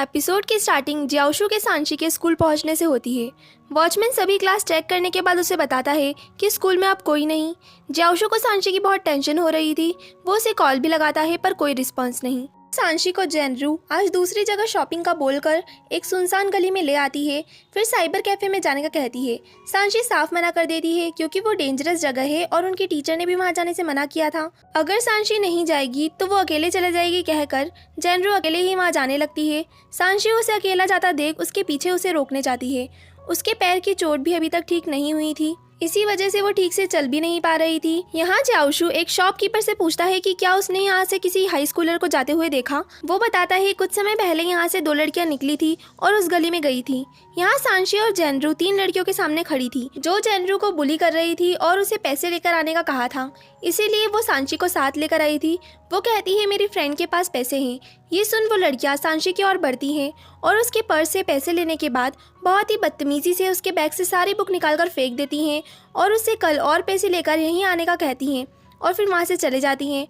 Episode की starting जियाओशु के सांशी के स्कूल पहुंचने से होती है। वॉचमैन सभी क्लास चेक करने के बाद उसे बताता है कि स्कूल में अब कोई नहीं। जियाओशु को सांशी की बहुत टेंशन हो रही थी। वो उसे कॉल भी लगाता है पर कोई रिस्पॉन्स नहीं। सांशी को जेनरू आज दूसरी जगह शॉपिंग का बोलकर एक सुनसान गली में ले आती है। फिर साइबर कैफे में जाने का कहती है। सांशी साफ मना कर देती है क्योंकि वो डेंजरस जगह है और उनकी टीचर ने भी वहां जाने से मना किया था। अगर सांशी नहीं जाएगी तो वो अकेले चले जाएगी कहकर जेनरू अकेले ही वहां जाने लगती है। सांशी उसे अकेला जाता देख उसके पीछे उसे रोकने जाती है। उसके पैर की चोट भी अभी तक ठीक नहीं हुई थी, इसी वजह से वो ठीक से चल भी नहीं पा रही थी। यहाँ जियाओशु एक शॉपकीपर से पूछता है कि क्या उसने यहाँ से किसी हाई स्कूलर को जाते हुए देखा। वो बताता है कुछ समय पहले यहाँ से 2 लड़कियाँ निकली थी और उस गली में गई थी। यहाँ सांशी और जेनरू 3 लड़कियों के सामने खड़ी थी जो जेनरू को बुली कर रही थी और उसे पैसे लेकर आने का कहा था, इसीलिए वो सांशी को साथ लेकर आई थी। वो कहती है मेरी फ्रेंड के पास पैसे हैं। ये सुन वो लड़कियां सांशी की ओर बढ़ती हैं और उसके पर्स से पैसे लेने के बाद बहुत ही बदतमीजी से उसके बैग से सारी बुक निकालकर फेंक देती हैं और उससे कल और पैसे लेकर यहीं आने का कहती हैं और फिर वहाँ से चले जाती हैं।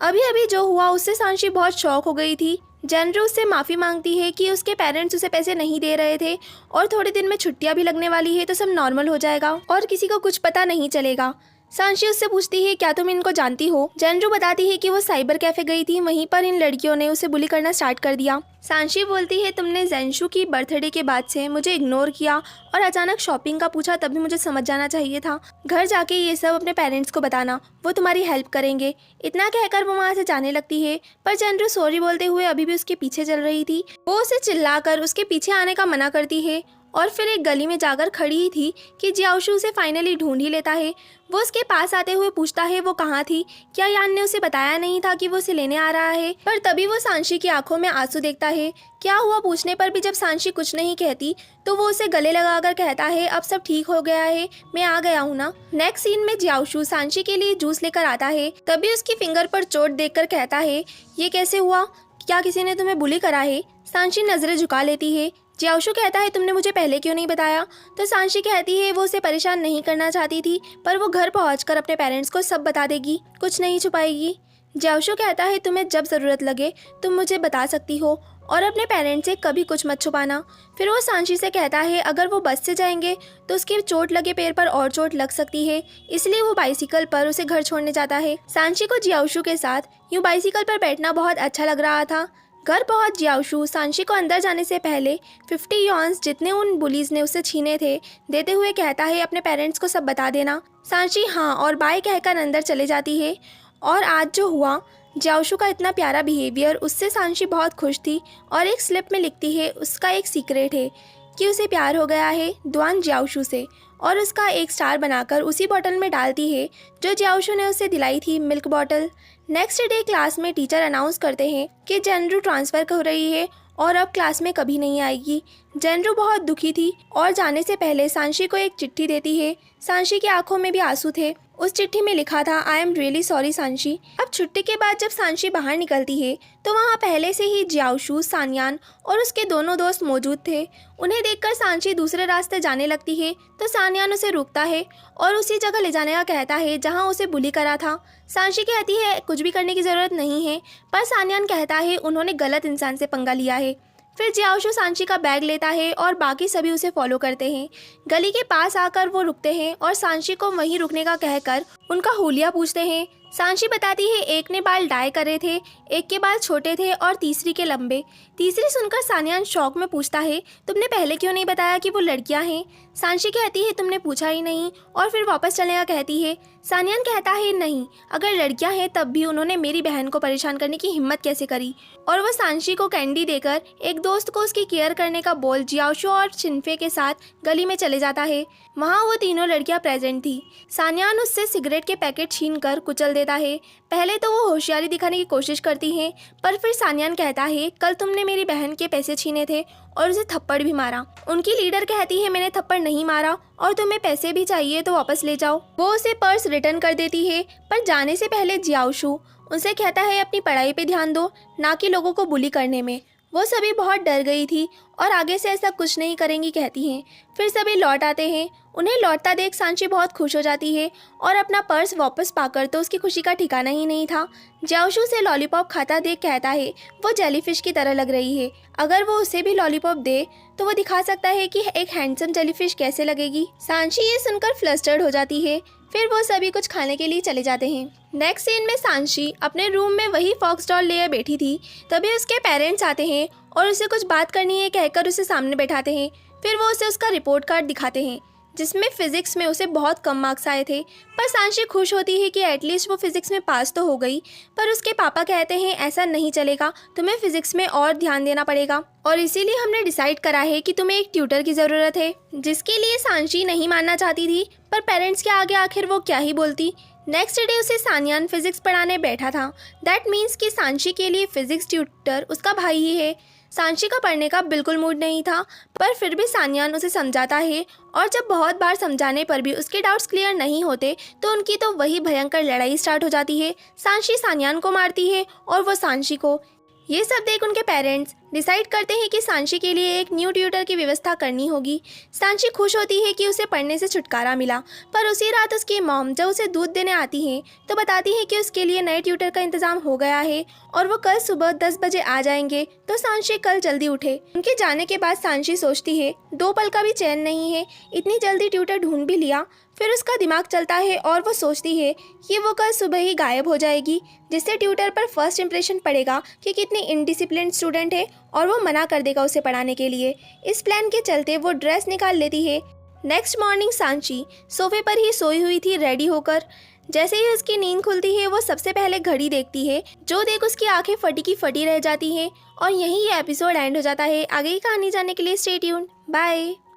अभी अभी जो हुआ उससे सांशी बहुत शॉक हो गई थी। जेनरू उससे माफ़ी मांगती है कि उसके पेरेंट्स उसे पैसे नहीं दे रहे थे और थोड़े दिन में छुट्टियां भी लगने वाली है तो सब नॉर्मल हो जाएगा और किसी को कुछ पता नहीं चलेगा। सांशी उससे पूछती है क्या तुम इनको जानती हो। जेनरू बताती है कि वो साइबर कैफे गई थी, वहीं पर इन लड़कियों ने उसे बुली करना स्टार्ट कर दिया। सांशी बोलती है तुमने जेनशु की बर्थडे के बाद से मुझे इग्नोर किया और अचानक शॉपिंग का पूछा, तभी मुझे समझ जाना चाहिए था। घर जाके ये सब अपने पेरेंट्स को बताना, वो तुम्हारी हेल्प करेंगे। इतना कहकर वो वहाँ से जाने लगती है पर जेनरू सॉरी बोलते हुए अभी भी उसके पीछे चल रही थी। वो उसे चिल्लाकर उसके पीछे आने का मना करती है और फिर एक गली में जाकर खड़ी ही थी कि जियाओशु उसे फाइनली ढूंढ ही लेता है। वो उसके पास आते हुए पूछता है वो कहाँ थी, क्या यान ने उसे बताया नहीं था कि वो उसे लेने आ रहा है। पर तभी वो सांशी की आंखों में आंसू देखता है। क्या हुआ पूछने पर भी जब सांशी कुछ नहीं कहती तो वो उसे गले लगाकर कहता है अब सब ठीक हो गया है, मैं आ गया हूँ ना। नेक्स्ट सीन में जियाओशु सांशी के लिए जूस लेकर आता है, तभी उसकी फिंगर पर चोट देखकर कहता है ये कैसे हुआ, क्या किसी ने तुम्हें बुली करा है। सांशी नजरें झुका लेती है। जियाओशु कहता है तुमने मुझे पहले क्यों नहीं बताया। तो सांशी कहती है वो उसे परेशान नहीं करना चाहती थी पर वो घर पहुंचकर अपने पेरेंट्स को सब बता देगी, कुछ नहीं छुपाएगी। जियाओशु कहता है तुम्हें जब ज़रूरत लगे तुम मुझे बता सकती हो और अपने पेरेंट्स से कभी कुछ मत छुपाना। फिर वो सांशी से कहता है अगर वो बस से जाएंगे तो उसके चोट लगे पैर पर और चोट लग सकती है, इसलिए वो बाइसिकल पर उसे घर छोड़ने जाता है। सांशी को जियाओशु के साथ यूँ बाइसिकल पर बैठना बहुत अच्छा लग रहा था। घर पहुंच जियाओशु सांशी को अंदर जाने से पहले 50 यॉन्स जितने उन बुलीज ने उससे छीने थे देते हुए कहता है अपने पेरेंट्स को सब बता देना। सांशी हाँ और बाय कहकर अंदर चले जाती है। और आज जो हुआ, जियाओशु का इतना प्यारा बिहेवियर, उससे सांशी बहुत खुश थी और एक स्लिप में लिखती है उसका एक सीक्रेट है कि उसे प्यार हो गया है दुआन जियाओशु से और उसका एक स्टार बनाकर उसी बॉटल में डालती है जो जियाओशु ने उसे दिलाई थी, milk bottle. Next day class में टीचर अनाउंस करते हैं कि जेनरू ट्रांसफ़र हो रही है और अब क्लास में कभी नहीं आएगी। जेनरू बहुत दुखी थी और जाने से पहले सांशी को एक चिट्ठी देती है। सांशी की आंखों में भी आंसू थे। उस चिट्ठी में लिखा था आई एम रियली सॉरी सांशी। अब छुट्टी के बाद जब सांशी बाहर निकलती है तो वहाँ पहले से ही जियाओशु, सान्यान और उसके दोनों दोस्त मौजूद थे। उन्हें देखकर सांशी दूसरे रास्ते जाने लगती है तो सान्यान उसे रोकता है और उसी जगह ले जाने का कहता है जहाँ उसे बुली करा था। सांशी कहती है कुछ भी करने की ज़रूरत नहीं है पर सान्यान कहता है उन्होंने गलत इंसान से पंगा लिया है। फिर जियाओशु सांशी का बैग लेता है और बाकी सभी उसे फॉलो करते हैं। गली के पास आकर वो रुकते हैं और सांशी को वहीं रुकने का कहकर उनका हुलिया पूछते हैं। सांशी बताती है एक ने बाल डाई करे थे, एक के बाल छोटे थे और तीसरी के लंबे। तीसरी सुनकर सान्यान शौक में पूछता है तुमने पहले क्यों नहीं बताया कि वो लड़कियां हैं। सांशी कहती है तुमने पूछा ही नहीं और फिर वापस चलने का कहती है। सान्यान कहता है नहीं, अगर लड़कियां हैं तब भी उन्होंने मेरी बहन को परेशान करने की हिम्मत कैसे करी। और वह सांशी को कैंडी देकर एक दोस्त को उसकी केयर करने का बोल जियाओशु और शिनफे के साथ गली में चले जाता है। वहाँ वो तीनों लड़कियां प्रेजेंट थी। सान्यान उससे सिगरेट के पैकेट छीन कर कुचल देता है। पहले तो वो होशियारी दिखाने की कोशिश करती है पर फिर सान्यान कहता है कल तुमने मेरी बहन के पैसे छीने थे और उसे थप्पड़ भी मारा। उनकी लीडर कहती है मैंने थप्पड़ नहीं मारा और तुम्हें पैसे भी चाहिए तो वापस ले जाओ। वो उसे पर्स रिटर्न कर देती है पर जाने से पहले जियाओशु उनसे कहता है अपनी पढ़ाई पे ध्यान दो, ना कि लोगों को बुली करने में। वो सभी बहुत डर गई थी और आगे से ऐसा कुछ नहीं करेंगी कहती हैं। फिर सभी लौट आते हैं। उन्हें लौटता देख सांची बहुत खुश हो जाती है और अपना पर्स वापस पाकर तो उसकी खुशी का ठिकाना ही नहीं था। जियाओशु से लॉलीपॉप खाता देख कहता है वो जेलीफिश की तरह लग रही है, अगर वो उसे भी लॉलीपॉप दे तो वो दिखा सकता है कि एक हैंडसम जेलीफिश कैसे लगेगी। सांची ये सुनकर फ्लस्टर्ड हो जाती है। फिर वो सभी कुछ खाने के लिए चले जाते हैं। नेक्स्ट सीन में सांची अपने रूम में वही फॉक्स डॉल लिए बैठी थी, तभी उसके पेरेंट्स आते हैं और उसे कुछ बात करनी है कहकर उसे सामने बैठाते हैं। फिर वो उसे उसका रिपोर्ट कार्ड दिखाते हैं जिसमें फिजिक्स में उसे बहुत कम मार्क्स आए थे, पर सांची खुश होती है कि एटलीस्ट वो फिजिक्स में पास तो हो गई। पर उसके पापा कहते हैं ऐसा नहीं चलेगा, तुम्हें फिजिक्स में और ध्यान देना पड़ेगा और इसीलिए हमने डिसाइड करा है कि तुम्हें एक ट्यूटर की ज़रूरत है, जिसके लिए सांची नहीं मानना चाहती थी, पर पेरेंट्स के आगे आखिर वो क्या ही बोलती। नेक्स्ट डे उसे सानियान फिजिक्स पढ़ाने बैठा था। दैट मीन्स कि सांची के लिए फिजिक्स ट्यूटर उसका भाई ही है। सांची का पढ़ने का बिल्कुल मूड नहीं था, पर फिर भी सानियान उसे समझाता है और जब बहुत बार समझाने पर भी उसके डाउट्स क्लियर नहीं होते तो उनकी तो वही भयंकर लड़ाई स्टार्ट हो जाती है। सांची सानियान को मारती है और वो सांची को। ये सब देख उनके पेरेंट्स डिसाइड करते हैं कि सांची के लिए एक न्यू ट्यूटर की व्यवस्था करनी होगी। सांची खुश होती है कि उसे पढ़ने से छुटकारा मिला, पर उसी रात उसकी मॉम जब उसे दूध देने आती हैं तो बताती है कि उसके लिए नए ट्यूटर का इंतजाम हो गया है और वो कल सुबह 10 बजे आ जाएंगे, तो सांची कल जल्दी उठे। उनके जाने के बाद सांची सोचती है 2 पल का भी चैन नहीं है, इतनी जल्दी ट्यूटर ढूंढ भी लिया। फिर उसका दिमाग चलता है और वो सोचती है कि वो कल सुबह ही गायब हो जाएगी, जिससे ट्यूटर पर फर्स्ट इंप्रेशन पड़ेगा कि कितनी इनडिसिप्लिन्ड स्टूडेंट है और वो मना कर देगा उसे पढ़ाने के लिए। इस प्लान के चलते वो ड्रेस निकाल लेती है। नेक्स्ट मॉर्निंग सांची सोफे पर ही सोई हुई थी रेडी होकर। जैसे ही उसकी नींद खुलती है वो सबसे पहले घड़ी देखती है, जो देख उसकी आंखें फटी की फटी रह जाती हैं और यहीं ये एपिसोड एंड हो जाता है। आगे की कहानी जानने के लिए स्टे ट्यून्ड। बाय।